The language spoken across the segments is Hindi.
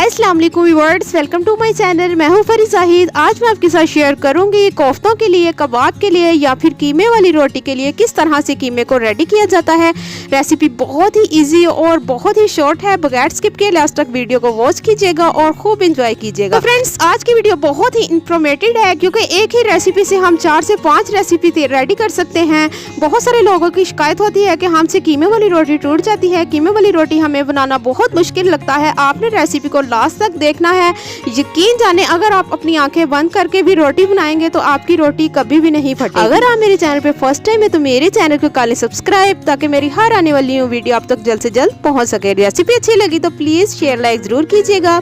अस्सलाम वालेकुम viewers, welcome to my channel. मैं हूं फरी जाहिद। आज मैं आपके साथ शेयर करूंगी कोफ्तों के लिए, कबाब के लिए या फिर कीमे वाली रोटी के लिए किस तरह से कीमे को रेडी किया जाता है। रेसिपी बहुत ही इजी और बहुत ही शॉर्ट है। बगैर स्किप किए लास्ट तक वीडियो को वॉच कीजिएगा और खूब इंजॉय कीजिएगा। फ्रेंड्स, आज की वीडियो बहुत ही इंफॉर्मेटिव है क्योंकि एक ही रेसिपी से हम 4 से 5 रेसिपी रेडी कर सकते हैं। बहुत सारे लोगों की शिकायत होती है कि हमसे कीमे वाली रोटी टूट जाती है। कीमे वाली रोटी हमें बनाना बहुत मुश्किल लगता है। आपने रेसिपी को लास्ट तक देखना है। यकीन जाने अगर आप अपनी आंखें बंद करके भी रोटी बनाएंगे तो आपकी रोटी कभी भी नहीं फटेगी। अगर आप मेरे चैनल पे फर्स्ट टाइम है तो मेरे चैनल को कर लें सब्सक्राइब, ताकि मेरी हर आने वाली न्यू वीडियो आप तक जल्द से जल्द पहुंच सके। रेसिपी अच्छी लगी तो प्लीज शेयर लाइक जरूर कीजिएगा।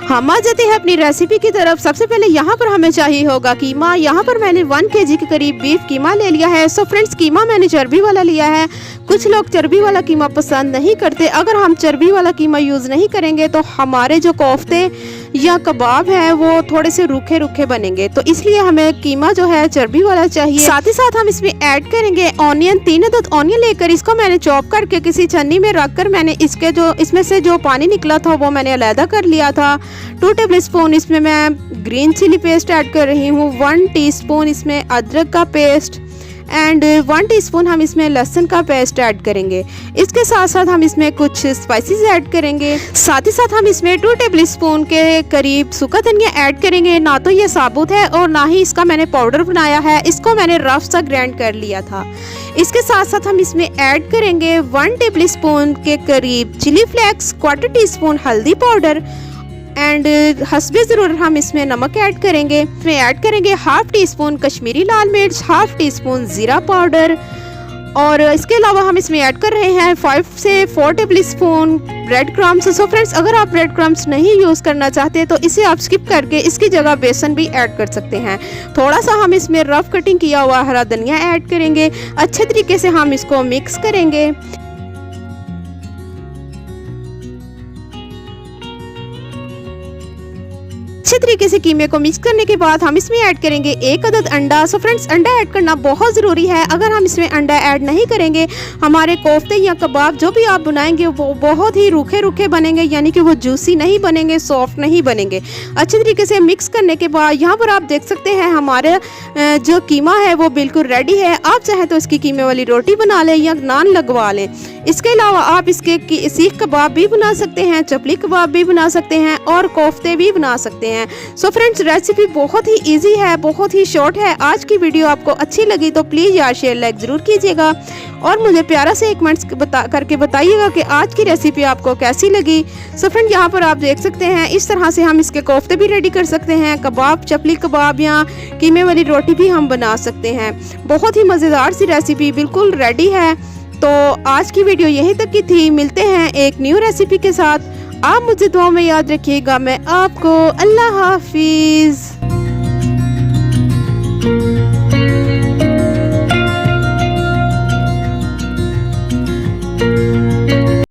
हम आ जाते हैं अपनी रेसिपी की तरफ। सबसे पहले यहाँ पर हमें चाहिए होगा कीमा। यहाँ पर मैंने 1 kg के करीब बीफ कीमा ले लिया है। सो फ्रेंड्स, कीमा मैंने चर्बी वाला लिया है। कुछ लोग चर्बी वाला कीमा पसंद नहीं करते। अगर हम चर्बी वाला कीमा यूज़ नहीं करेंगे तो हमारे जो कोफ्ते या कबाब है वो थोड़े से रूखे रूखे बनेंगे, तो इसलिए हमें कीमा जो है चर्बी वाला चाहिए। साथ ही साथ हम इसमें ऐड करेंगे ऑनियन। 3 अदद ऑनियन लेकर इसको मैंने चॉप करके किसी छन्नी में रखकर मैंने इसमें से जो पानी निकला था वो मैंने अलहदा कर लिया था। 2 टेबल स्पून इसमें मैं ग्रीन चिली पेस्ट ऐड कर रही हूँ। 1 टीस्पून इसमें अदरक का पेस्ट एंड 1 टीस्पून हम इसमें लहसुन का पेस्ट ऐड करेंगे। इसके साथ साथ हम इसमें कुछ स्पाइसेस ऐड करेंगे। साथ ही साथ हम इसमें 2 टेबल स्पून के करीब सूखा धनिया ऐड करेंगे। ना तो ये साबुत है और ना ही इसका मैंने पाउडर बनाया है, इसको मैंने रफ सा ग्राइंड कर लिया था। इसके साथ साथ हम इसमें ऐड करेंगे 1 टेबल स्पून के करीब चिली फ्लेक्स, 1/4 टीस्पून हल्दी पाउडर एंड हस्बे ज़रूरत हम इसमें नमक ऐड करेंगे। इसमें ऐड करेंगे 1/2 टीस्पून कश्मीरी लाल मिर्च, 1/2 टीस्पून ज़ीरा पाउडर और इसके अलावा हम इसमें ऐड कर रहे हैं 5 से 4 table spoon bread crumbs. So friends, अगर आप ब्रेड क्रम्स नहीं यूज़ करना चाहते तो इसे आप स्किप करके इसकी जगह बेसन भी ऐड कर सकते हैं। थोड़ा सा हम इसमें रफ कटिंग किया हुआ हरा धनिया ऐड करेंगे। अच्छे तरीके से हम इसको मिक्स करेंगे। अच्छे तरीके से कीमे को मिक्स करने के बाद हम इसमें ऐड करेंगे 1 अदद अंडा। सो फ्रेंड्स, अंडा ऐड करना बहुत ज़रूरी है। अगर हम इसमें अंडा ऐड नहीं करेंगे हमारे कोफ्ते या कबाब जो भी आप बनाएंगे वो बहुत ही रूखे रूखे बनेंगे, यानी कि वो जूसी नहीं बनेंगे, सॉफ्ट नहीं बनेंगे। अच्छे तरीके से मिक्स करने के बाद यहाँ पर आप देख सकते हैं हमारे जो कीमा है वो बिल्कुल रेडी है। आप चाहें तो इसकी कीमे वाली रोटी बना लें या नान लगवा लें। इसके अलावा आप इसके सीख कबाब भी बना सकते हैं, चपली कबाब भी बना सकते हैं और कोफ्ते भी बना सकते हैं। सो फ्रेंड्स, रेसिपी बहुत ही इजी है, बहुत ही शॉर्ट है। आज की वीडियो आपको अच्छी लगी तो प्लीज़ यार शेयर लाइक ज़रूर कीजिएगा और मुझे प्यारा से एक कमेंट्स करके बताइएगा कि आज की रेसिपी आपको कैसी लगी। सो फ्रेंड, यहाँ पर आप देख सकते हैं इस तरह से हम इसके कोफ्ते भी रेडी कर सकते हैं। कबाब, चपली कबाब या कीमे वाली रोटी भी हम बना सकते हैं। बहुत ही मज़ेदार सी रेसिपी बिल्कुल रेडी है। तो आज की वीडियो यहीं तक की थी। मिलते हैं एक न्यू रेसिपी के साथ। आप मुझे दुआ में याद रखिएगा। मैं आपको अल्लाह हाफिज़।